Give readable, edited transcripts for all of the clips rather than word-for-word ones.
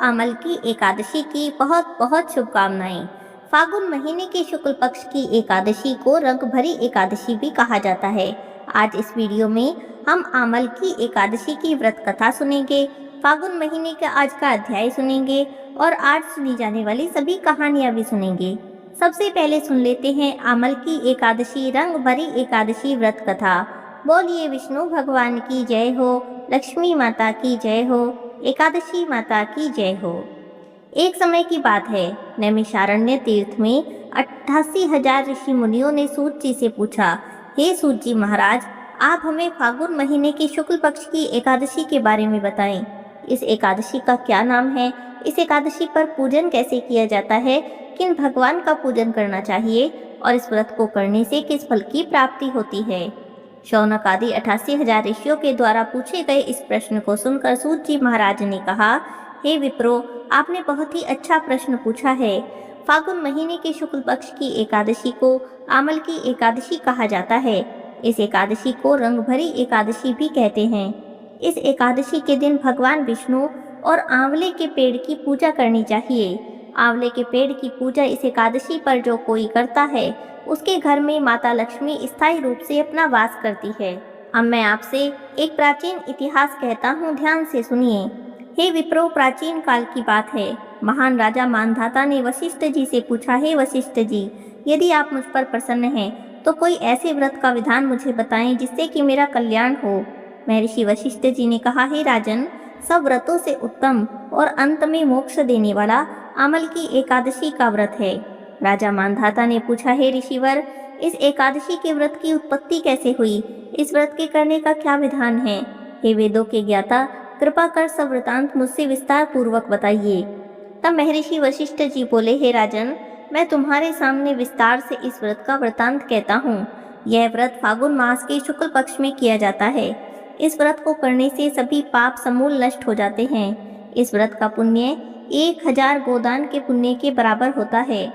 आमल की एकादशी की बहुत बहुत शुभकामनाएं। फागुन महीने के शुक्ल पक्ष की एकादशी को रंग भरी एकादशी भी कहा जाता है। आज इस वीडियो में हम आमल की एकादशी की व्रत कथा सुनेंगे, फागुन महीने का आज का अध्याय सुनेंगे और आज सुनी जाने वाली सभी कहानियां भी सुनेंगे। सबसे पहले सुन लेते हैं आमल की एकादशी रंग भरी एकादशी व्रत कथा। बोलिए विष्णु भगवान की जय हो, लक्ष्मी माता की जय हो, एकादशी माता की जय हो। एक समय की बात है, नैमिषारण्य तीर्थ में 88,000 ऋषि मुनियों ने सूत जी से पूछा, हे सूत जी महाराज, आप हमें फागुन महीने की शुक्ल पक्ष की एकादशी के बारे में बताएं। इस एकादशी का क्या नाम है? इस एकादशी पर पूजन कैसे किया जाता है? किन भगवान का पूजन करना चाहिए और इस व्रत को करने से किस फल की प्राप्ति होती है? शौनक आदि 88,000 ऋषियों के द्वारा पूछे गए इस प्रश्न को सुनकर सूत जी महाराज ने कहा, हे विप्रो, आपने बहुत ही अच्छा प्रश्न पूछा है। फागुन महीने के शुक्ल पक्ष की एकादशी को आमल की एकादशी कहा जाता है। इस एकादशी को रंग भरी एकादशी भी कहते हैं। इस एकादशी के दिन भगवान विष्णु और आंवले के पेड़ की पूजा करनी चाहिए। आंवले के पेड़ की पूजा इस एकादशी पर जो कोई करता है, उसके घर में माता लक्ष्मी स्थायी रूप से अपना वास करती है। अब मैं आपसे एक प्राचीन इतिहास कहता हूँ, ध्यान से सुनिए। हे विप्रो, प्राचीन काल की बात है। महान राजा मानधाता ने वशिष्ठ जी से पूछा, हे वशिष्ठ जी, यदि आप मुझ पर प्रसन्न हैं तो कोई ऐसे व्रत का विधान मुझे बताएं जिससे कि मेरा कल्याण हो। महर्षि वशिष्ठ जी ने कहा, हे राजन, सब व्रतों से उत्तम और अंत में मोक्ष देने वाला आमल की एकादशी का व्रत है। राजा मानधाता ने पूछा, हे ऋषिवर, इस एकादशी के व्रत की उत्पत्ति कैसे हुई? इस व्रत के करने का क्या विधान है? हे वेदों के ज्ञाता, कृपा कर सब वृतांत मुझसे विस्तार पूर्वक बताइए। तब महर्षि वशिष्ठ जी बोले, हे राजन, मैं तुम्हारे सामने विस्तार से इस व्रत का वृतांत कहता हूँ। यह व्रत फागुन मास के शुक्ल पक्ष में किया जाता है। इस व्रत को करने से सभी पाप समूल नष्ट हो जाते हैं। इस व्रत का पुण्य 1000 गोदान के पुण्य के बराबर होता है।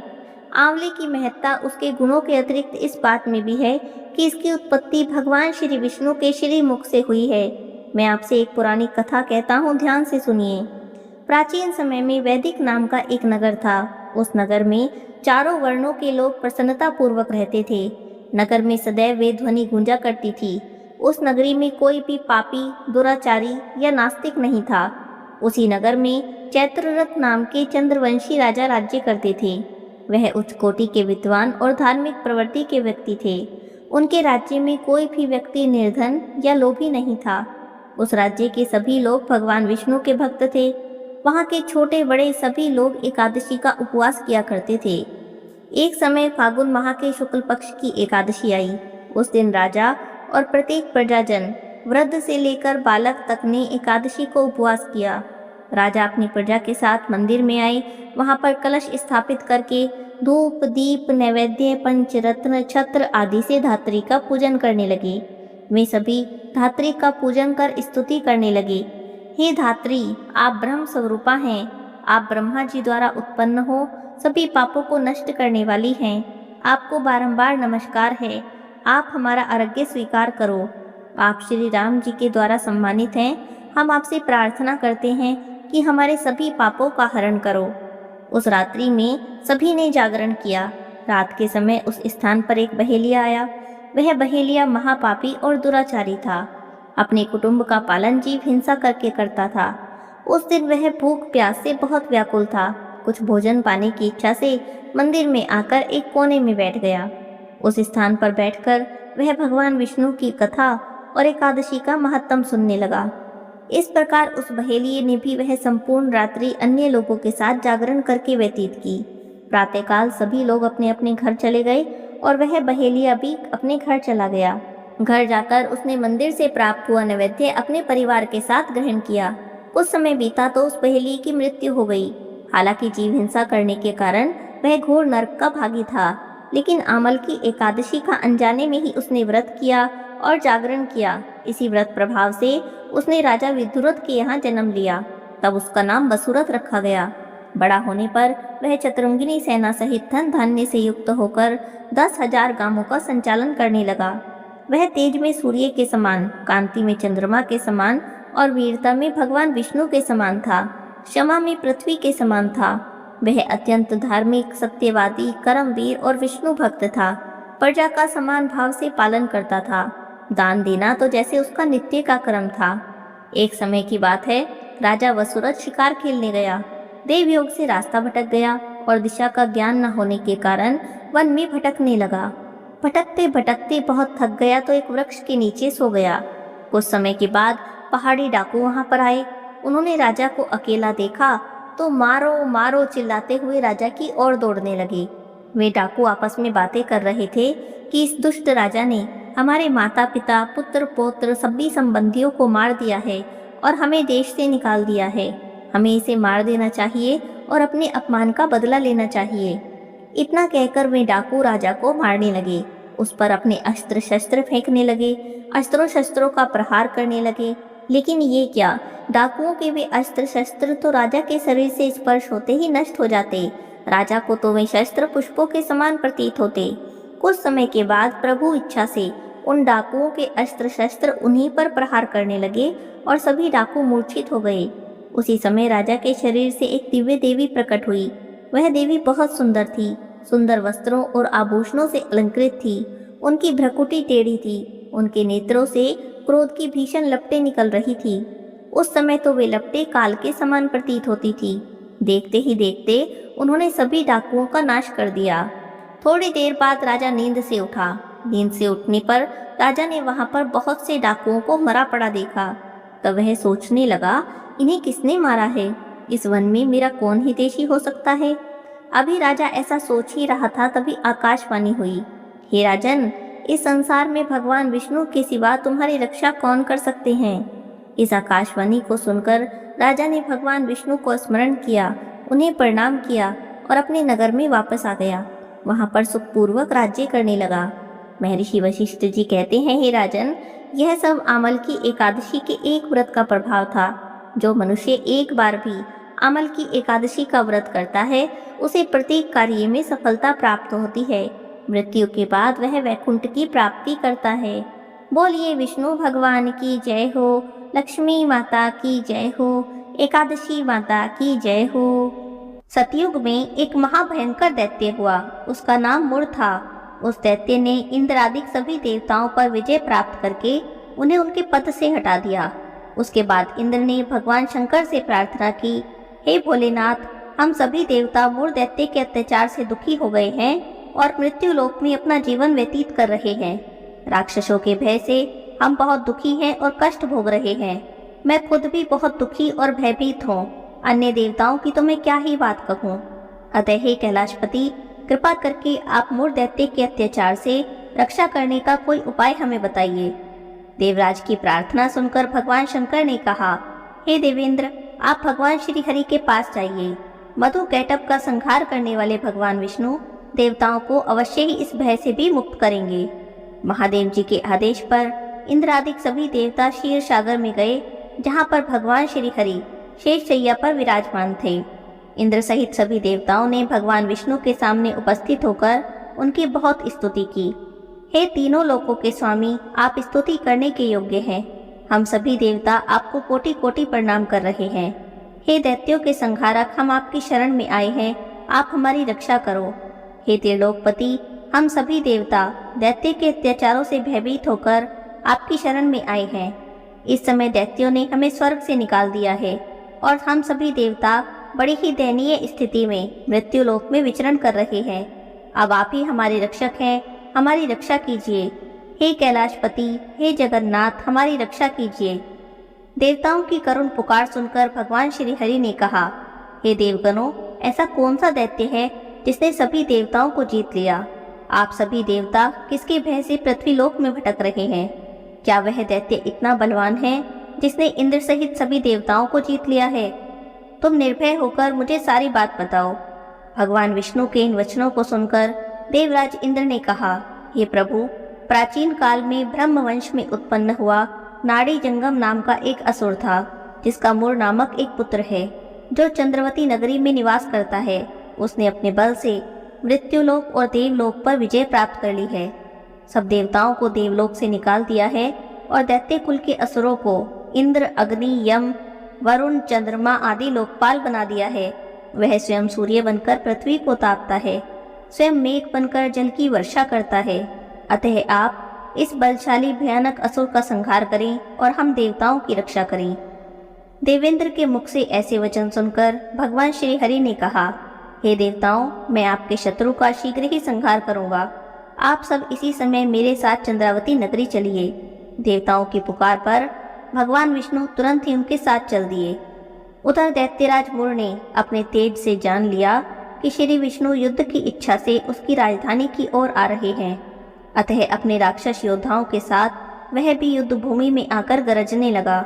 आंवले की महत्ता उसके गुणों के अतिरिक्त इस बात में भी है कि इसकी उत्पत्ति भगवान श्री विष्णु के श्री मुख से हुई है। मैं आपसे एक पुरानी कथा कहता हूँ, ध्यान से सुनिए। प्राचीन समय में वैदिक नाम का एक नगर था। उस नगर में चारों वर्णों के लोग प्रसन्नता पूर्वक रहते थे। नगर में सदैव वे ध्वनि गूंजा करती थी। उस नगरी में कोई भी पापी, दुराचारी या नास्तिक नहीं था। उसी नगर में चैत्ररथ नाम के चंद्रवंशी राजा राज्य करते थे। वह उच्च कोटि के विद्वान और धार्मिक प्रवृत्ति के व्यक्ति थे। उनके राज्य में कोई भी व्यक्ति निर्धन या लोभी नहीं था। उस राज्य के सभी लोग भगवान विष्णु के भक्त थे। वहाँ के छोटे बड़े सभी लोग एकादशी का उपवास किया करते थे। एक समय फागुन माह के शुक्ल पक्ष की एकादशी आई। उस दिन राजा और प्रत्येक प्रजाजन, वृद्ध से लेकर बालक तक ने एकादशी को उपवास किया। राजा अपनी प्रजा के साथ मंदिर में आए। वहाँ पर कलश स्थापित करके धूप, दीप, नैवेद्य, पंचरत्न, छत्र आदि से धात्री का पूजन करने लगे। वे सभी धात्री का पूजन कर स्तुति करने लगे, हे धात्री, आप ब्रह्म स्वरूपा हैं। आप ब्रह्मा जी द्वारा उत्पन्न हो, सभी पापों को नष्ट करने वाली हैं। आपको बारंबार नमस्कार है। आप हमारा आरोग्य स्वीकार करो। आप श्री राम जी के द्वारा सम्मानित हैं। हम आपसे प्रार्थना करते हैं कि हमारे सभी पापों का हरण करो। उस रात्रि में सभी ने जागरण किया। रात के समय उस स्थान पर एक बहेलिया आया। वह बहेलिया महापापी और दुराचारी था। अपने कुटुंब का पालन जीव हिंसा करके करता था। उस दिन वह भूख प्यास से बहुत व्याकुल था। कुछ भोजन पाने की इच्छा से मंदिर में आकर एक कोने में बैठ गया। उस स्थान पर बैठकर वह भगवान विष्णु की कथा और एकादशी का महत्तम सुनने लगा। इस प्रकार उस बहेलिये ने भी वह संपूर्ण रात्रि अन्य लोगों के साथ जागरण करके व्यतीत की। प्रातःकाल सभी लोग अपने अपने घर चले गए और वह बहेलिया भी अपने घर चला गया। घर जाकर उसने मंदिर से प्राप्त हुआ नैवेद्य अपने परिवार के साथ ग्रहण किया। कुछ समय बीता तो उस बहेलिये की मृत्यु हो गई। हालांकि जीव हिंसा करने के कारण वह घोर नरक का भागी था, लेकिन आमल की एकादशी का अनजाने में ही उसने व्रत किया और जागरण किया। इसी व्रत प्रभाव से उसने राजा विदुरथ के यहाँ जन्म लिया। तब उसका नाम वसुरथ रखा गया। बड़ा होने पर वह चतुरंगिनी सेना सहित धन धान्य से युक्त होकर 10,000 गांवों का संचालन करने लगा। वह तेज में सूर्य के समान, कांति में चंद्रमा के समान और वीरता में भगवान विष्णु के समान था। क्षमा में पृथ्वी के समान था। वह अत्यंत धार्मिक, सत्यवादी, कर्मवीर और विष्णु भक्त था। प्रजा का समान भाव से पालन करता था। दान देना तो जैसे उसका नित्य का कर्म था। एक समय की बात है, राजा वसुरथ शिकार खेलने गया। देवयोग से रास्ता भटक गया और दिशा का ज्ञान न होने के कारण वन में भटकने लगा। भटकते भटकते बहुत थक गया तो एक वृक्ष के नीचे सो गया। कुछ समय के बाद पहाड़ी डाकू वहां पर आए। उन्होंने राजा को अकेला देखा तो मारो मारो चिल्लाते हुए राजा की ओर दौड़ने लगे। वे डाकू आपस में बातें कर रहे थे कि इस दुष्ट राजा ने हमारे माता पिता, पुत्र पौत्र, सभी संबंधियों को मार दिया है और हमें देश से निकाल दिया है। हमें इसे मार देना चाहिए और अपने अपमान का बदला लेना चाहिए। इतना कहकर वे डाकू राजा को मारने लगे। उस पर अपने अस्त्र शस्त्र फेंकने लगे, अस्त्रों शस्त्रों का प्रहार करने लगे। लेकिन ये क्या, डाकुओं के वे अस्त्र शस्त्र तो राजा के शरीर से स्पर्श होते ही नष्ट हो जाते। राजा को तो वे शस्त्र पुष्पों के समान प्रतीत होते। कुछ समय के बाद प्रभु इच्छा से उन डाकुओं के अस्त्र शस्त्र उन्हीं पर प्रहार करने लगे और सभी डाकू मूर्छित हो गए। उसी समय राजा के शरीर से एक दिव्य देवी प्रकट हुई। वह देवी बहुत सुंदर थी, सुंदर वस्त्रों और आभूषणों से अलंकृत थी। उनकी भ्रकुटी टेढ़ी थी, उनके नेत्रों से क्रोध की भीषण लपटें निकल रही थी। उस समय तो वे लपटें काल के समान प्रतीत होती थी। देखते ही देखते उन्होंने सभी डाकुओं का नाश कर दिया। थोड़ी देर बाद राजा नींद से उठा। नींद से उठने पर राजा ने वहां पर बहुत से डाकुओं को मरा पड़ा देखा। तब वह सोचने लगा, इन्हें किसने मारा है? इस वन में मेरा कौन हितैषी हो सकता है? अभी राजा ऐसा सोच ही रहा था, तभी आकाशवाणी हुई, हे राजन, इस संसार में भगवान विष्णु के सिवा तुम्हारी रक्षा कौन कर सकते हैं? इस आकाशवाणी को सुनकर राजा ने भगवान विष्णु को स्मरण किया, उन्हें प्रणाम किया और अपने नगर में वापस आ गया। वहां पर सुखपूर्वक राज्य करने लगा। महर्षि वशिष्ठ जी कहते हैं, हे राजन, यह सब आमल की एकादशी के एक व्रत का प्रभाव था। जो मनुष्य एक बार भी आमल की एकादशी का व्रत करता है, उसे प्रत्येक कार्य में सफलता प्राप्त होती है। मृत्यु के बाद वह वैकुंठ की प्राप्ति करता है। बोलिए विष्णु भगवान की जय हो, लक्ष्मी माता की जय हो, एकादशी माता की जय हो। सतयुग में एक महाभयंकर दैत्य हुआ। उसका नाम मुर था। उस दैत्य ने इंद्र आदि सभी देवताओं पर विजय प्राप्त करके उन्हें उनके पद से हटा दिया। उसके बाद इंद्र ने भगवान शंकर से प्रार्थना की, हे भोलेनाथ, हम सभी देवता मुर दैत्य के अत्याचार से दुखी हो गए हैं और मृत्यु लोक में अपना जीवन व्यतीत कर रहे हैं। राक्षसों के भय से हम बहुत दुखी हैं और कष्ट भोग रहे हैं। मैं खुद भी बहुत दुखी और भयभीत हूँ। अन्य देवताओं की तो मैं क्या ही बात कहूँ। अतः हे कैलाशपति, कृपा करके आप मुर दैत्य के अत्याचार से रक्षा करने का कोई उपाय हमें बताइए। देवराज की प्रार्थना सुनकर भगवान शंकर ने कहा, हे देवेंद्र, आप भगवान श्री हरि के पास जाइए। मधु कैटभ का संहार करने वाले भगवान विष्णु देवताओं को अवश्य ही इस भय से भी मुक्त करेंगे। महादेव जी के आदेश पर इंद्र आदि सभी देवता क्षीर सागर में गए, जहाँ पर भगवान श्री हरि शेष शैया पर विराजमान थे। इंद्र सहित सभी देवताओं ने भगवान विष्णु के सामने उपस्थित होकर उनकी बहुत स्तुति की। हे तीनों लोकों के स्वामी, आप स्तुति करने के योग्य हैं। हम सभी देवता आपको कोटि कोटि प्रणाम कर रहे हैं। हे दैत्यों के संहारक, हम आपकी शरण में आए हैं, आप हमारी रक्षा करो। हे त्रिलोकपति, हम सभी देवता दैत्य के अत्याचारों से भयभीत होकर आपकी शरण में आए हैं। इस समय दैत्यों ने हमें स्वर्ग से निकाल दिया है और हम सभी देवता बड़ी ही दयनीय स्थिति में मृत्यु लोक में विचरण कर रहे हैं। अब आप ही हमारे रक्षक हैं, हमारी रक्षा कीजिए। हे कैलाशपति, हे जगन्नाथ, हमारी रक्षा कीजिए। देवताओं की करुण पुकार सुनकर भगवान श्री हरि ने कहा, हे देवगणों, ऐसा कौन सा दैत्य है जिसने सभी देवताओं को जीत लिया? आप सभी देवता किसके भय से पृथ्वीलोक में भटक रहे हैं? क्या वह दैत्य इतना बलवान है जिसने इंद्र सहित सभी देवताओं को जीत लिया है? तुम निर्भय होकर मुझे सारी बात बताओ। भगवान विष्णु के इन वचनों को सुनकर देवराज इंद्र ने कहा, हे प्रभु, प्राचीन काल में ब्रह्मवंश में उत्पन्न हुआ नाड़ी जंगम नाम का एक असुर था, जिसका मुर नामक एक पुत्र है, जो चंद्रवती नगरी में निवास करता है। उसने अपने बल से मृत्युलोक और देवलोक पर विजय प्राप्त कर ली है। सब देवताओं को देवलोक से निकाल दिया है और दैत्य कुल के असुरों को इंद्र, अग्नि, यम, वरुण, चंद्रमा आदि लोकपाल बना दिया है। वह स्वयं सूर्य बनकर पृथ्वी को तापता है, स्वयं मेघ बनकर जल की वर्षा करता है। अतः आप इस बलशाली भयानक असुर का संहार करें और हम देवताओं की रक्षा करें। देवेंद्र के मुख से ऐसे वचन सुनकर भगवान श्री हरि ने कहा, हे देवताओं, मैं आपके शत्रु का शीघ्र ही संहार करूंगा। आप सब इसी समय मेरे साथ चंद्रावती नगरी चलिए। देवताओं की पुकार पर भगवान विष्णु तुरंत ही उनके साथ चल दिए। उधर दैत्यराज मुर ने अपने तेज से जान लिया कि श्री विष्णु युद्ध की इच्छा से उसकी राजधानी की ओर आ रहे हैं। अतः अपने राक्षस योद्धाओं के साथ वह भी युद्ध भूमि में आकर गरजने लगा।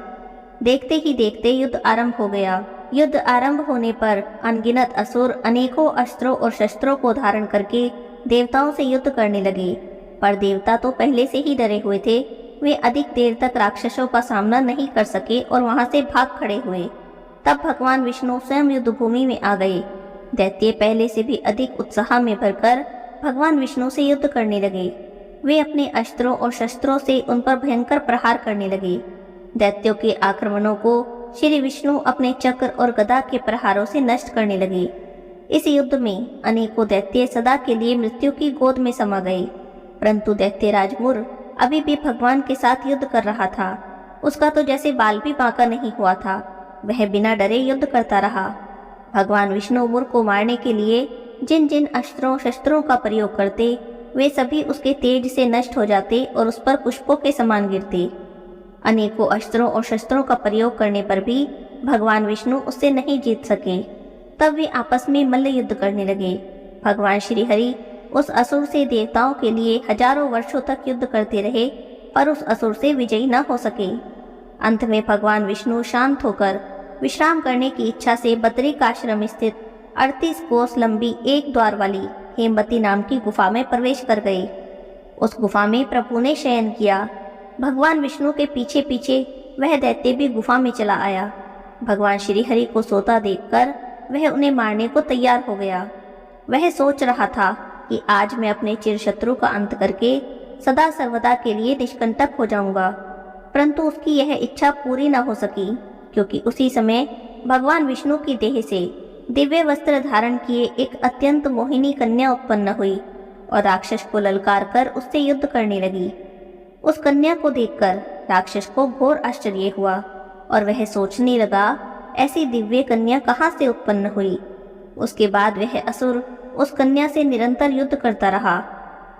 देखते ही देखते युद्ध आरंभ हो गया। युद्ध आरंभ होने पर अनगिनत असुर अनेकों अस्त्रों और शस्त्रों को धारण करके देवताओं से युद्ध करने लगे। पर देवता तो पहले से ही डरे हुए थे। वे अधिक देर तक राक्षसों का सामना नहीं कर सके और वहां से भाग खड़े हुए। तब भगवान विष्णु स्वयं युद्ध भूमि में आ गए। दैत्य पहले से भी अधिक उत्साह में भरकर भगवान विष्णु से युद्ध करने लगे। वे अपने अस्त्रों और शस्त्रों से उन पर भयंकर प्रहार करने लगे। दैत्यों के आक्रमणों को श्री विष्णु अपने चक्र और गदा के प्रहारों से नष्ट करने लगे। इस युद्ध में अनेकों दैत्य सदा के लिए मृत्यु की गोद में समा गए। परंतु दैत्यराज मुर अभी भी भगवान के साथ युद्ध कर रहा था। उसका तो जैसे बाल भी बांका नहीं हुआ था। वह बिना डरे युद्ध करता रहा। भगवान विष्णु मुर को मारने के लिए जिन जिन अस्त्रों शस्त्रों का प्रयोग करते, वे सभी उसके तेज से नष्ट हो जाते और उस पर पुष्पों के समान गिरते। अनेकों अस्त्रों और शस्त्रों का प्रयोग करने पर भी भगवान विष्णु उससे नहीं जीत सके। तब वे आपस में मल्ल युद्ध करने लगे। भगवान श्री हरि उस असुर से देवताओं के लिए हजारों वर्षों तक युद्ध करते रहे, पर उस असुर से विजयी न हो सके। अंत में भगवान विष्णु शांत होकर विश्राम करने की इच्छा से बद्रिकाश्रम स्थित 38 कोस लंबी एक द्वार वाली हेमवती नाम की गुफा में प्रवेश कर गए। उस गुफा में प्रभु ने शयन किया। भगवान विष्णु के पीछे पीछे वह दैत्य भी गुफा में चला आया। भगवान श्री हरि को सोता देखकर वह उन्हें मारने को तैयार हो गया। वह सोच रहा था कि आज मैं अपने चिरशत्रु का अंत करके सदा सर्वदा के लिए निष्कंटक हो जाऊंगा। परंतु उसकी यह इच्छा पूरी न हो सकी, क्योंकि उसी समय भगवान विष्णु की देह से दिव्य वस्त्र धारण किए एक अत्यंत मोहिनी कन्या उत्पन्न हुई और राक्षस को ललकार कर उससे युद्ध करने लगी। उस कन्या को देखकर राक्षस को घोर आश्चर्य हुआ और वह सोचने लगा, ऐसी दिव्य कन्या कहाँ से उत्पन्न हुई। उसके बाद वह असुर उस कन्या से निरंतर युद्ध करता रहा।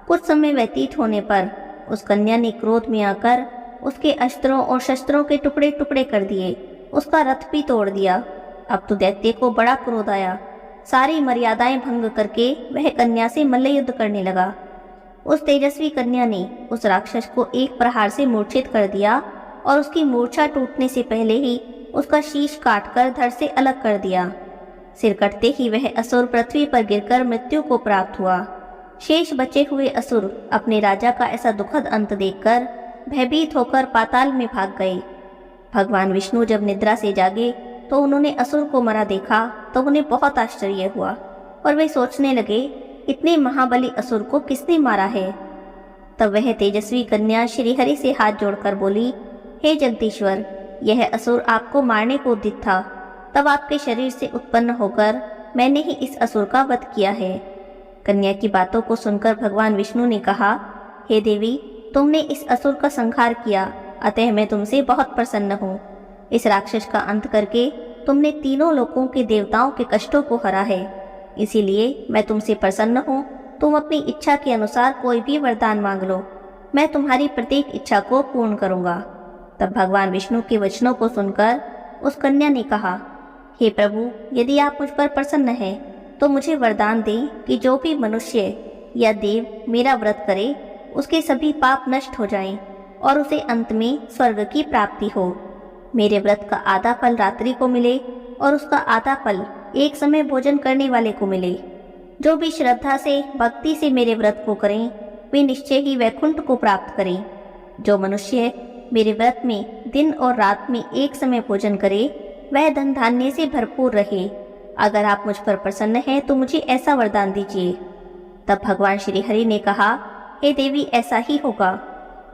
कुछ समय व्यतीत होने पर उस कन्या ने क्रोध में आकर उसके अस्त्रों और शस्त्रों के टुकड़े टुकड़े कर दिए। उसका रथ भी तोड़ दिया। अब तो दैत्य को बड़ा क्रोध आया। सारी मर्यादाएं भंग करके वह कन्या से मल्ल युद्ध करने लगा। उस तेजस्वी कन्या ने उस राक्षस को एक प्रहार से मूर्छित कर दिया और उसकी मूर्छा टूटने से पहले ही उसका शीश काटकर धड़ से अलग कर दिया। सिर कटते ही वह असुर पृथ्वी पर गिरकर मृत्यु को प्राप्त हुआ। शेष बचे हुए असुर अपने राजा का ऐसा दुखद अंत देखकर भयभीत होकर पाताल में भाग गए। भगवान विष्णु जब निद्रा से जागे तो उन्होंने असुर को मरा देखा तो उन्हें बहुत आश्चर्य हुआ और वे सोचने लगे, इतने महाबली असुर को किसने मारा है। तब वह तेजस्वी कन्या श्री हरि से हाथ जोड़कर बोली, हे जगदीश्वर, यह असुर आपको मारने को उद्यत था। तब आपके शरीर से उत्पन्न होकर मैंने ही इस असुर का वध किया है। कन्या की बातों को सुनकर भगवान विष्णु ने कहा, हे देवी, तुमने इस असुर का संहार किया, अतः मैं तुमसे बहुत प्रसन्न हूँ। इस राक्षस का अंत करके तुमने तीनों लोकों के देवताओं के कष्टों को हरा है, इसीलिए मैं तुमसे प्रसन्न हूँ। तुम अपनी इच्छा के अनुसार कोई भी वरदान मांग लो, मैं तुम्हारी प्रत्येक इच्छा को पूर्ण करूँगा। तब भगवान विष्णु के वचनों को सुनकर उस कन्या ने कहा, हे प्रभु, यदि आप मुझ पर प्रसन्न हैं तो मुझे वरदान दें कि जो भी मनुष्य या देव मेरा व्रत करे उसके सभी पाप नष्ट हो जाएं और उसे अंत में स्वर्ग की प्राप्ति हो। मेरे व्रत का आधा फल रात्रि को मिले और उसका आधा फल एक समय भोजन करने वाले को मिले। जो भी श्रद्धा से भक्ति से मेरे व्रत को करें वे निश्चय ही वैकुंठ को प्राप्त करें। जो मनुष्य मेरे व्रत में दिन और रात में एक समय भोजन करे वह धन धान्य से भरपूर रहे। अगर आप मुझ पर प्रसन्न हैं तो मुझे ऐसा वरदान दीजिए। तब भगवान श्री हरि ने कहा, हे देवी, ऐसा ही होगा।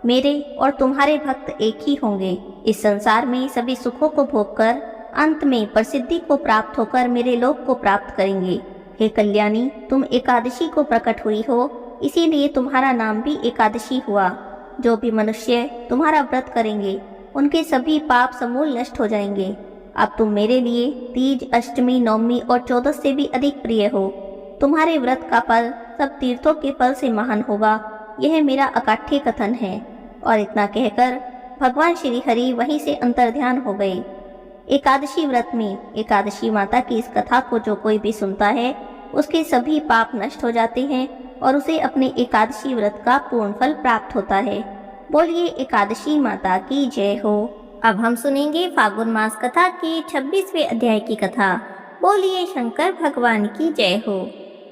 मेरे और तुम्हारे भक्त एक ही होंगे। इस संसार में सभी सुखों को भोगकर अंत में प्रसिद्धि को प्राप्त होकर मेरे लोक को प्राप्त करेंगे। हे कल्याणी, तुम एकादशी को प्रकट हुई हो, इसीलिए तुम्हारा नाम भी एकादशी हुआ। जो भी मनुष्य तुम्हारा व्रत करेंगे उनके सभी पाप समूल नष्ट हो जाएंगे। अब तुम मेरे लिए तीज, अष्टमी, नवमी और 14 से भी अधिक प्रिय हो। तुम्हारे व्रत का फल सब तीर्थों के फल से महान होगा, यह मेरा अकाठ्य कथन है। और इतना कहकर भगवान श्री हरि वहीं से अंतर्ध्यान हो गए। एकादशी व्रत में एकादशी माता की इस कथा को जो कोई भी सुनता है उसके सभी पाप नष्ट हो जाते हैं और उसे अपने एकादशी व्रत का पूर्ण फल प्राप्त होता है। बोलिए एकादशी माता की जय हो। अब हम सुनेंगे फागुन मास कथा के 26वें अध्याय की कथा। बोलिए शंकर भगवान की जय हो।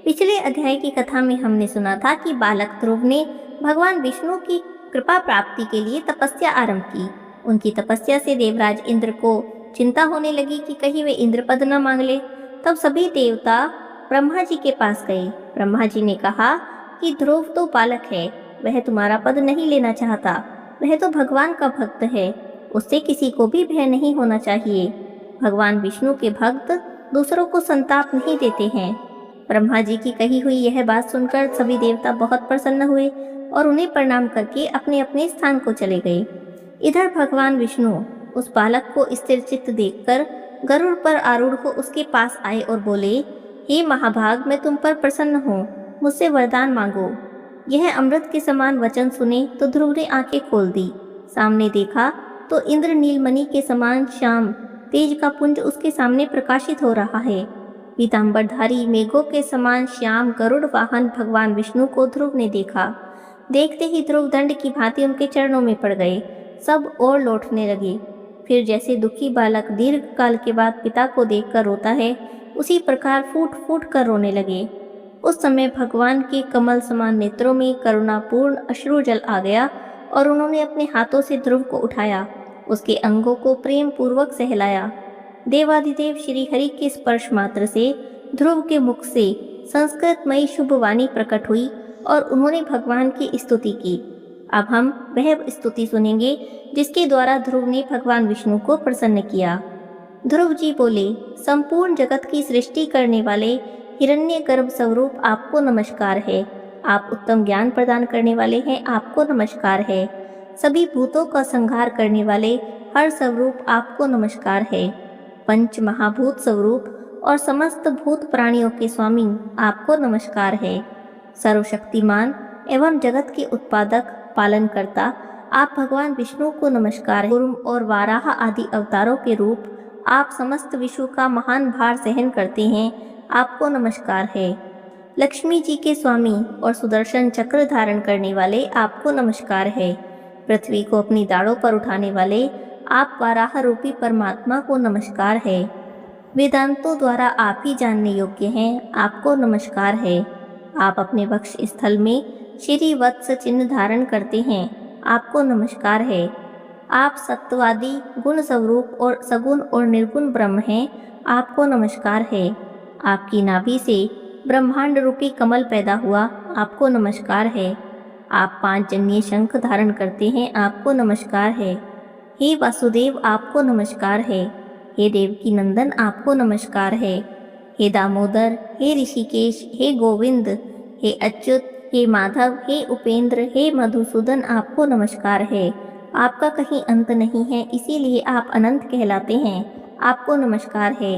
पिछले अध्याय की कथा में हमने सुना था कि बालक ध्रुव ने भगवान विष्णु की कृपा प्राप्ति के लिए तपस्या आरंभ की। उनकी तपस्या से देवराज इंद्र को चिंता होने लगी कि कहीं वे इंद्र पद न मांग ले। तब सभी देवता ब्रह्मा जी के पास गए। ब्रह्मा जी ने कहा कि ध्रुव तो बालक है, वह तुम्हारा पद नहीं लेना चाहता। वह तो भगवान का भक्त है, उससे किसी को भी भय नहीं होना चाहिए। भगवान विष्णु के भक्त दूसरों को संताप नहीं देते हैं। ब्रह्मा जी की कही हुई यह बात सुनकर सभी देवता बहुत प्रसन्न हुए और उन्हें प्रणाम करके अपने अपने स्थान को चले गए। इधर भगवान विष्णु उस बालक को स्थिर चित्त देखकर गरुड़ पर आरूढ़ हो उसके पास आए और बोले, हे महाभाग, मैं तुम पर प्रसन्न हूँ, मुझसे वरदान मांगो। यह अमृत के समान वचन सुने तो ध्रुव ने आंखें खोल दी। सामने देखा तो इंद्र नीलमणि के समान श्याम तेज का पुंज उसके सामने प्रकाशित हो रहा है। पीतांबरधारी मेघों के समान श्याम गरुड़ वाहन भगवान विष्णु को ध्रुव ने देखा। देखते ही ध्रुव दंड की भांति उनके चरणों में पड़ गए। सब और लौटने लगे। फिर जैसे दुखी बालक दीर्घ काल के बाद पिता को देखकर रोता है, उसी प्रकार फूट फूट कर रोने लगे। उस समय भगवान के कमल समान नेत्रों में करुणापूर्ण अश्रु जल आ गया और उन्होंने अपने हाथों से ध्रुव को उठाया, उसके अंगों को प्रेम पूर्वक सहलाया। देवाधिदेव श्री हरि के स्पर्श मात्र से ध्रुव के मुख से संस्कृतमयी शुभ वाणी प्रकट हुई और उन्होंने भगवान की स्तुति की। अब हम वह स्तुति सुनेंगे जिसके द्वारा ध्रुव ने भगवान विष्णु को प्रसन्न किया। ध्रुव जी बोले, संपूर्ण जगत की सृष्टि करने वाले हिरण्यगर्भ स्वरूप आपको नमस्कार है। आप उत्तम ज्ञान प्रदान करने वाले हैं, आपको नमस्कार है। सभी भूतों का संहार करने वाले हर स्वरूप आपको नमस्कार है। पंच महाभूत स्वरूप और समस्त भूत प्राणियों के स्वामी आपको नमस्कार है। सर्वशक्तिमान एवं जगत के उत्पादक पालनकर्ता आप भगवान विष्णु को नमस्कार है। कूर्म और वाराह आदि अवतारों के रूप आप समस्त विश्व का महान भार सहन करते हैं, आपको नमस्कार है। लक्ष्मी जी के स्वामी और सुदर्शन चक्र धारण करने वाले आपको नमस्कार है। पृथ्वी को अपनी दाढ़ों पर उठाने वाले आप वाराह रूपी परमात्मा को नमस्कार है। वेदांतों द्वारा आप ही जानने योग्य हैं, आपको नमस्कार है। आप अपने वक्ष स्थल में श्री वत्स चिन्ह धारण करते हैं, आपको नमस्कार है। आप सत्वादी गुण स्वरूप और सगुण और निर्गुण ब्रह्म हैं, आपको नमस्कार है। आपकी नाभि से ब्रह्मांड रूपी कमल पैदा हुआ, आपको नमस्कार है। आप 5 जन्य शंख धारण करते हैं, आपको नमस्कार है। हे वासुदेव, आपको नमस्कार है। हे देवकी नंदन, आपको नमस्कार है। हे दामोदर, हे ऋषिकेश, हे गोविंद, हे अच्युत, हे माधव, हे उपेंद्र, हे मधुसूदन, आपको नमस्कार है। आपका कहीं अंत नहीं है, इसीलिए आप अनंत कहलाते हैं, आपको नमस्कार है।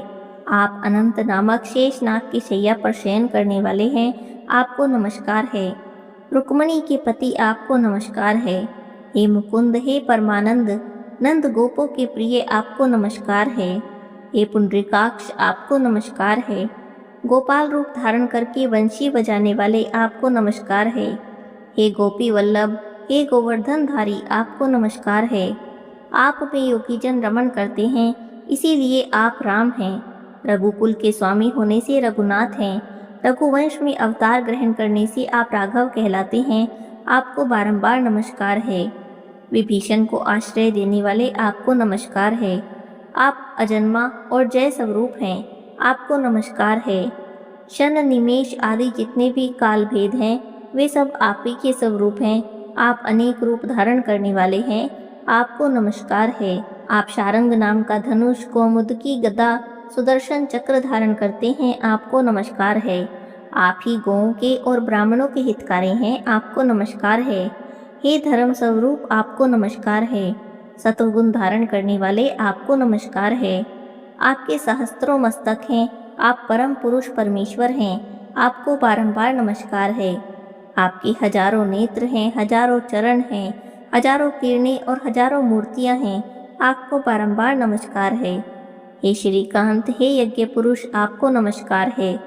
आप अनंत नामक शेषनाग की शैया पर शयन करने वाले हैं, आपको नमस्कार है। रुक्मणी के पति, आपको नमस्कार है। हे मुकुंद, हे परमानंद, नंद गोपों के प्रिय, आपको नमस्कार है। हे पुंडरीकाक्ष, आपको नमस्कार है। गोपाल रूप धारण करके वंशी बजाने वाले, आपको नमस्कार है। हे गोपी वल्लभ, हे गोवर्धनधारी, आपको नमस्कार है। आप में योगीजन रमण करते हैं, इसीलिए आप राम हैं। रघुकुल के स्वामी होने से रघुनाथ हैं। रघुवंश में अवतार ग्रहण करने से आप राघव कहलाते हैं, आपको बारंबार नमस्कार है। विभीषण को आश्रय देने वाले, आपको नमस्कार है। आप अजन्मा और जय स्वरूप हैं, आपको नमस्कार है। शन निमेष आदि जितने भी काल भेद हैं, वे सब आप ही के स्वरूप हैं। आप अनेक रूप धारण करने वाले हैं, आपको नमस्कार है। आप शारंग नाम का धनुष, कौमुदकी गदा, सुदर्शन चक्र धारण करते हैं, आपको नमस्कार है। आप ही गौओं के और ब्राह्मणों के हितकारी हैं, आपको नमस्कार है। हे धर्म स्वरूप, आपको नमस्कार है। सत्वगुण धारण करने वाले, आपको नमस्कार है। आपके सहस्त्रों मस्तक हैं, आप परम पुरुष परमेश्वर हैं, आपको बारंबार नमस्कार है। आपके हजारों नेत्र हैं, हजारों चरण हैं, हजारों किरणें और हजारों मूर्तियां हैं, आपको बारंबार नमस्कार है। हे श्रीकांत, हे यज्ञ पुरुष, आपको नमस्कार है।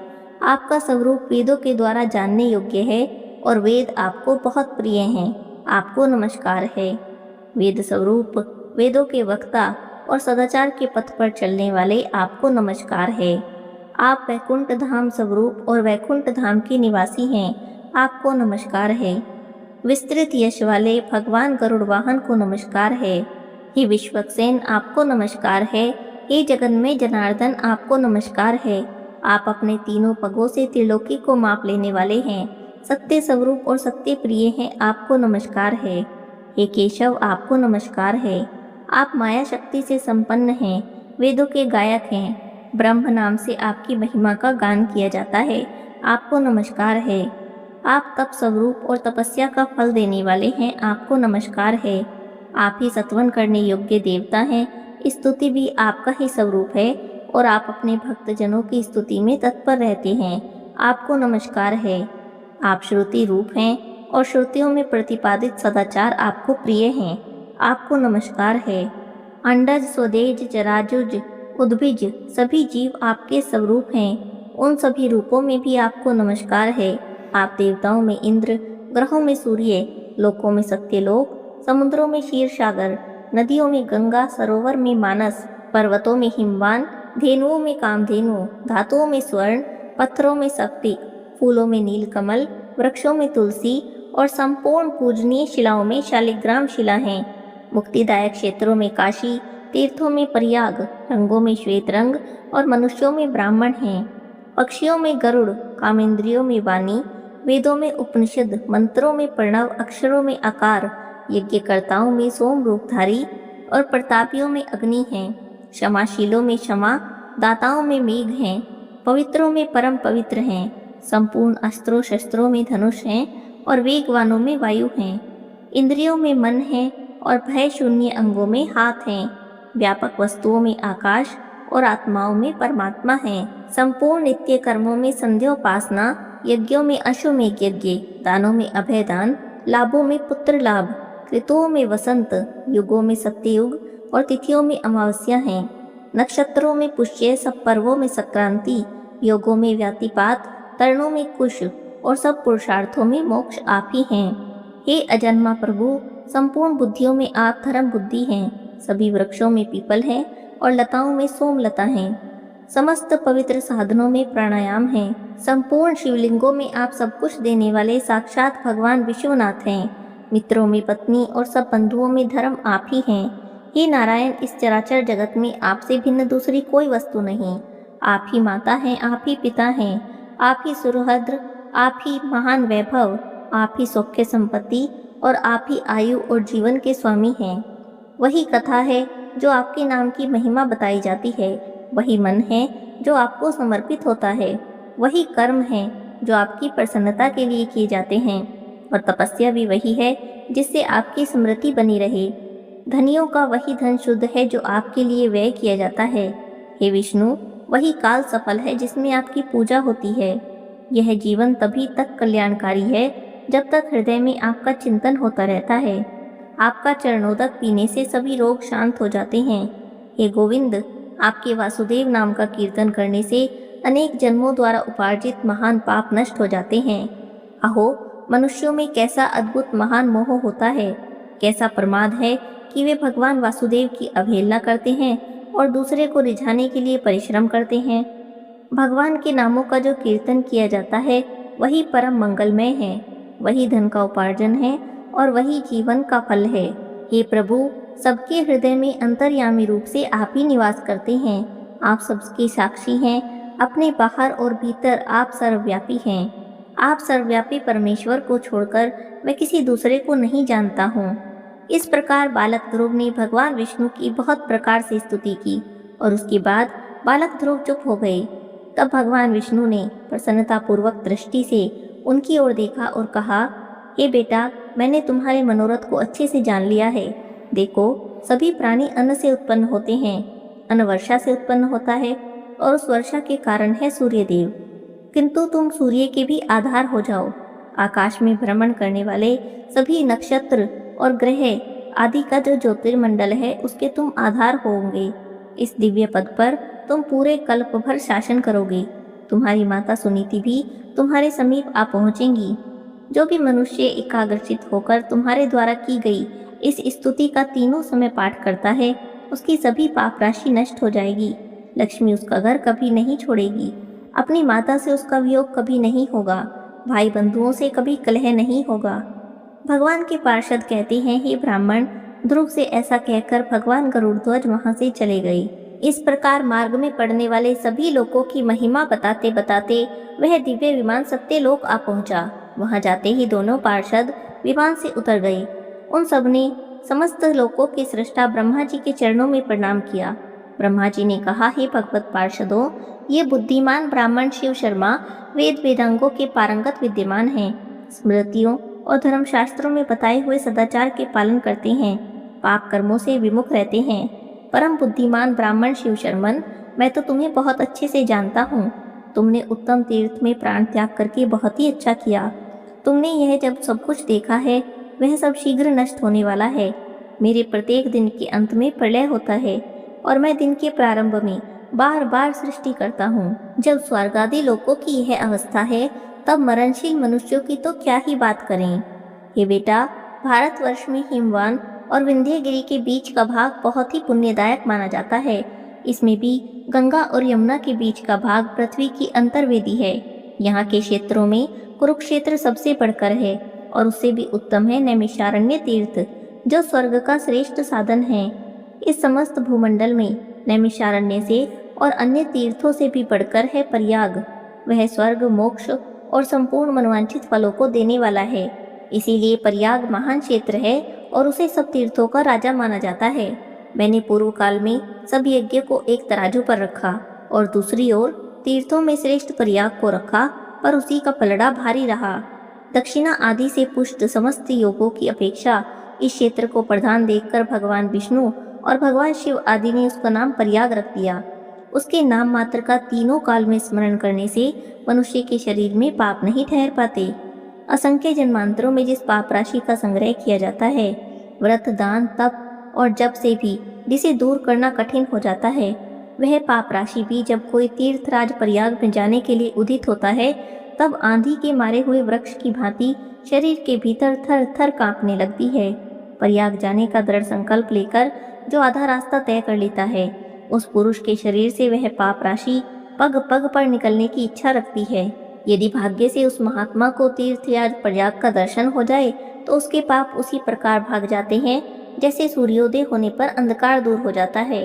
आपका स्वरूप वेदों के द्वारा जानने योग्य है और वेद आपको बहुत प्रिय हैं, आपको नमस्कार है। वेद स्वरूप, वेदों के वक्ता और सदाचार के पथ पर चलने वाले, आपको नमस्कार है। आप वैकुंठ धाम स्वरूप और वैकुंठ धाम के निवासी हैं, आपको नमस्कार है। विस्तृत यश वाले भगवान गरुड़ वाहन को नमस्कार है। हे विश्वक्सेन, आपको नमस्कार है। हे जगन्मय जनार्दन, आपको नमस्कार है। आप अपने तीनों पगों से त्रिलोकी को माप लेने वाले हैं, सत्य स्वरूप और सत्य प्रिय हैं, आपको नमस्कार है। हे केशव, आपको नमस्कार है। आप माया शक्ति से संपन्न हैं, वेदों के गायक हैं, ब्रह्म नाम से आपकी महिमा का गान किया जाता है, आपको नमस्कार है। आप तप स्वरूप और तपस्या का फल देने वाले हैं, आपको नमस्कार है। आप ही सत्वन करने योग्य देवता हैं, स्तुति भी आपका ही स्वरूप है और आप अपने भक्तजनों की स्तुति में तत्पर रहते हैं, आपको नमस्कार है। आप श्रुति रूप हैं और श्रुतियों में प्रतिपादित सदाचार आपको प्रिय हैं, आपको नमस्कार है। अंडज, स्वदेज, जराजुज, उद्भिज सभी जीव आपके स्वरूप हैं, उन सभी रूपों में भी आपको नमस्कार है। आप देवताओं में इंद्र, ग्रहों में सूर्य, लोकों में सत्यलोक, समुद्रों में क्षीर सागर, नदियों में गंगा, सरोवर में मानस, पर्वतों में हिमवान, धेनुओं में कामधेनु, धातुओं में स्वर्ण, पत्थरों में स्फटिक, फूलों में नीलकमल, वृक्षों में तुलसी और संपूर्ण पूजनीय शिलाओं में शालिग्राम शिला हैं। मुक्तिदायक क्षेत्रों में काशी, तीर्थों में प्रयाग, रंगों में श्वेत रंग और मनुष्यों में ब्राह्मण हैं। पक्षियों में गरुड़, कामेंद्रियों में वाणी, वेदों में उपनिषद, मंत्रों में प्रणव, अक्षरों में आकार, यज्ञकर्ताओं में सोम रूपधारी और प्रतापियों में अग्नि हैं। क्षमाशीलों में क्षमा, दाताओं में मेघ हैं, पवित्रों में परम पवित्र हैं, संपूर्ण अस्त्रों शस्त्रों में धनुष हैं और वेगवानों में वायु हैं। इंद्रियों में मन है और भय शून्य अंगों में हाथ हैं। व्यापक वस्तुओं में आकाश और आत्माओं में परमात्मा है। संपूर्ण नित्य कर्मों में संध्योपासना, यज्ञों में अश्वमेघ यज्ञ, दानों में अभय दान, लाभों में पुत्र लाभ, ऋतुओं में वसंत, युगों में सत्ययुग और तिथियों में अमावस्या हैं। नक्षत्रों में पुष्य, सब पर्वों में संक्रांति, योगों में व्यातिपात, तरणों में कुश और सब पुरुषार्थों में मोक्ष आप ही हैं। हे अजन्मा प्रभु, संपूर्ण बुद्धियों में आप धर्म बुद्धि हैं। सभी वृक्षों में पीपल है और लताओं में सोमलता है। समस्त पवित्र साधनों में प्राणायाम है। संपूर्ण शिवलिंगों में आप सब कुछ देने वाले साक्षात भगवान विश्वनाथ हैं। मित्रों में पत्नी और सब बंधुओं में धर्म आप ही हैं। हे नारायण, इस चराचर जगत में आपसे भिन्न दूसरी कोई वस्तु नहीं। आप ही माता हैं, आप ही पिता हैं, आप ही सुरहद्र, आप ही महान वैभव, आप ही सौख्य संपत्ति और आप ही आयु और जीवन के स्वामी हैं। वही कथा है जो आपके नाम की महिमा बताई जाती है, वही मन है जो आपको समर्पित होता है, वही कर्म है जो आपकी प्रसन्नता के लिए किए जाते हैं और तपस्या भी वही है जिससे आपकी स्मृति बनी रहे। धनियों का वही धन शुद्ध है जो आपके लिए व्यय किया जाता है। हे विष्णु, वही काल सफल है जिसमें आपकी पूजा होती है। यह जीवन तभी तक कल्याणकारी है जब तक हृदय में आपका चिंतन होता रहता है। आपका चरणोदक पीने से सभी रोग शांत हो जाते हैं। हे गोविंद, आपके वासुदेव नाम का कीर्तन करने से अनेक जन्मों द्वारा उपार्जित महान पाप नष्ट हो जाते हैं। अहो, मनुष्यों में कैसा अद्भुत महान मोह होता है, कैसा प्रमाद है कि वे भगवान वासुदेव की अवहेलना करते हैं और दूसरे को रिझाने के लिए परिश्रम करते हैं। भगवान के नामों का जो कीर्तन किया जाता है वही परम मंगलमय है, वही धन का उपार्जन है और वही जीवन का फल है। हे प्रभु, सबके हृदय में अंतर्यामी रूप से आप ही निवास करते हैं। आप सबके साक्षी हैं, अपने बाहर और भीतर आप सर्वव्यापी हैं। आप सर्वव्यापी परमेश्वर को छोड़कर मैं किसी दूसरे को नहीं जानता हूँ। इस प्रकार बालक ध्रुव ने भगवान विष्णु की बहुत प्रकार से स्तुति की और उसके बाद बालक ध्रुव चुप हो गए। तब भगवान विष्णु ने प्रसन्नतापूर्वक दृष्टि से उनकी ओर देखा और कहा, हे बेटा, मैंने तुम्हारे मनोरथ को अच्छे से जान लिया है। देखो, सभी प्राणी अन्न से उत्पन्न होते हैं। अन्न वर्षा से उत्पन्न होता है और उस वर्षा के कारण है सूर्यदेव। किंतु तुम सूर्य के भी आधार हो जाओ। आकाश में भ्रमण करने वाले सभी नक्षत्र और ग्रह आदि का जो ज्योतिर्मंडल है उसके तुम आधार होंगे। इस दिव्य पद पर तुम पूरे कल्प भर शासन करोगे। तुम्हारी माता सुनीति भी तुम्हारे समीप आ पहुंचेंगी। जो भी मनुष्य एकाग्रचित होकर तुम्हारे द्वारा की गई इस स्तुति का तीनों समय पाठ करता है, उसकी सभी पाप राशि नष्ट हो जाएगी। लक्ष्मी उसका घर कभी नहीं छोड़ेगी। अपनी माता से उसका वियोग कभी नहीं होगा। भाई बंधुओं से कभी कलह नहीं होगा। भगवान के पार्षद कहते हैं, हे ब्राह्मण, ध्रुव से ऐसा कहकर भगवान गरुड़ध्वज वहां से चले गए। इस प्रकार मार्ग में पड़ने वाले सभी लोगों की महिमा बताते बताते वह दिव्य विमान सत्यलोक आ पहुंचा। वहां जाते ही दोनों पार्षद विमान से उतर गए। उन सबने समस्त लोकों के सृष्टा ब्रह्मा जी के चरणों में प्रणाम किया। ब्रह्मा जी ने कहा, हे भगवत पार्षदों, ये बुद्धिमान ब्राह्मण शिव शर्मा वेद वेदांगों के पारंगत विद्यमान हैं, स्मृतियों और धर्मशास्त्रों में बताए हुए सदाचार के पालन करते हैं, पाप कर्मों से विमुख रहते हैं। परम बुद्धिमान ब्राह्मण शिव शर्मन, मैं तो तुम्हें बहुत अच्छे से जानता हूँ। तुमने उत्तम तीर्थ में प्राण त्याग करके बहुत ही अच्छा किया। तुमने यह जब सब कुछ देखा है वह सब शीघ्र नष्ट होने वाला है। मेरे प्रत्येक दिन के अंत में प्रलय होता है और मैं दिन के प्रारंभ में बार बार सृष्टि करता हूँ। जब स्वर्ग आदि लोकों की यह अवस्था है तब मरणशील मनुष्यों की तो क्या ही बात करें। हे बेटा, भारतवर्ष में हिमवान और विंध्यगिरि के बीच का भाग बहुत ही पुण्यदायक माना जाता है। इसमें भी गंगा और यमुना के बीच का भाग पृथ्वी की अंतर्वेदी है। यहाँ के क्षेत्रों में कुरुक्षेत्र सबसे बढ़कर है और उससे भी उत्तम है नैमिषारण्य तीर्थ, जो स्वर्ग का श्रेष्ठ साधन है। इस समस्त भूमंडल में नैमिषारण्य से और अन्य तीर्थों से भी बढ़कर है प्रयाग। वह स्वर्ग, मोक्ष और संपूर्ण मनोवांछित फलों को देने वाला है। इसीलिए प्रयाग महान क्षेत्र है और उसे सब तीर्थों का राजा माना जाता है। मैंने पूर्व काल में सब यज्ञ को एक तराजू पर रखा और दूसरी ओर तीर्थों में श्रेष्ठ प्रयाग को रखा, पर उसी का पलड़ा भारी रहा। दक्षिणा आदि से पुष्ट समस्त योगों की अपेक्षा इस क्षेत्र को प्रधान देखकर भगवान विष्णु और भगवान शिव आदि ने उसका नाम प्रयाग रख दिया। उसके नाम मात्र का तीनों काल में स्मरण करने से मनुष्य के शरीर में पाप नहीं ठहर पाते। असंख्य जन्मांतरों में जिस पाप राशि का संग्रह किया जाता है, व्रत, दान, तप और जप से भी जिसे दूर करना कठिन हो जाता है, वह पाप राशि भी जब कोई तीर्थराज प्रयाग में जाने के लिए उदित होता है, तब आंधी के मारे हुए वृक्ष की भांति शरीर के भीतर थर थर कांपने लगती है। प्रयाग जाने का दृढ़ संकल्प लेकर जो आधा रास्ता तय कर लेता है, उस पुरुष के शरीर से वह पाप राशि पग पग पर निकलने की इच्छा रखती है। यदि भाग्य से उस महात्मा को तीर्थ या प्रयाग का दर्शन हो जाए तो उसके पाप उसी प्रकार भाग जाते हैं जैसे सूर्योदय होने पर अंधकार दूर हो जाता है।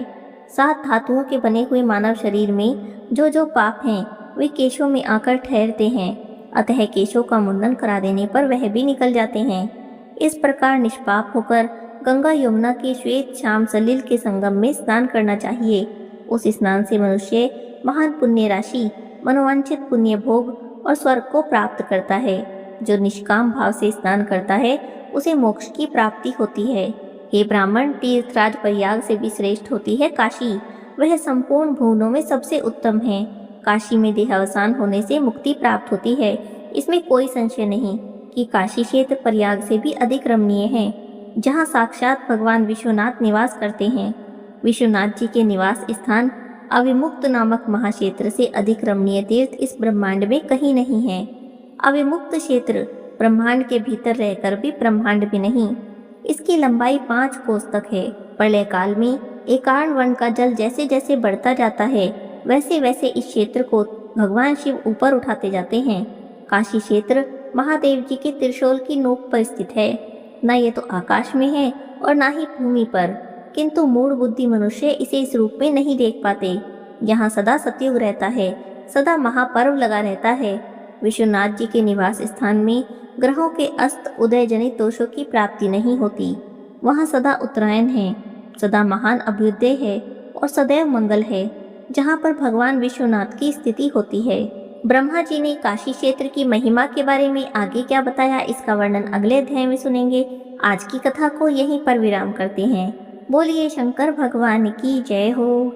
7 धातुओं के बने हुए मानव शरीर में जो जो पाप हैं वे केशों में आकर ठहरते हैं, अतः केशों का मुंडन करा देने पर वह भी निकल जाते हैं। इस प्रकार निष्पाप होकर गंगा यमुना के श्वेत श्याम सलिल के संगम में स्नान करना चाहिए। उस स्नान से मनुष्य महान पुण्य राशि, मनोवांछित पुण्य भोग और स्वर्ग को प्राप्त करता है। जो निष्काम भाव से स्नान करता है उसे मोक्ष की प्राप्ति होती है। हे ब्राह्मण, तीर्थराज प्रयाग से भी श्रेष्ठ होती है काशी। वह संपूर्ण भुवनों में सबसे उत्तम है। काशी में देहावसान होने से मुक्ति प्राप्त होती है। इसमें कोई संशय नहीं कि काशी क्षेत्र प्रयाग से भी अधिक रमणीय है, जहाँ साक्षात भगवान विश्वनाथ निवास करते हैं। विश्वनाथ जी के निवास स्थान अविमुक्त नामक महाक्षेत्र से अधिक रमणीय तीर्थ इस ब्रह्मांड में कहीं नहीं है। अविमुक्त क्षेत्र ब्रह्मांड के भीतर रहकर भी ब्रह्मांड में नहीं। इसकी लंबाई 5 कोस तक है। प्रलय काल में एकार्ण वर्ण का जल जैसे जैसे बढ़ता जाता है, वैसे वैसे इस क्षेत्र को भगवान शिव ऊपर उठाते जाते हैं। काशी क्षेत्र महादेव जी के त्रिशूल की नोक पर स्थित है। न ये तो आकाश में है और न ही भूमि पर, किंतु मूढ़ बुद्धि मनुष्य इसे इस रूप में नहीं देख पाते। यहाँ सदा सतयुग रहता है, सदा महापर्व लगा रहता है। विश्वनाथ जी के निवास स्थान में ग्रहों के अस्त उदय जनित दोषों की प्राप्ति नहीं होती। वहाँ सदा उत्तरायण है, सदा महान अभ्युदय है और सदैव मंगल है, जहाँ पर भगवान विश्वनाथ की स्थिति होती है। ब्रह्मा जी ने काशी क्षेत्र की महिमा के बारे में आगे क्या बताया, इसका वर्णन अगले अध्याय में सुनेंगे। आज की कथा को यहीं पर विराम करते हैं। बोलिए शंकर भगवान की जय हो।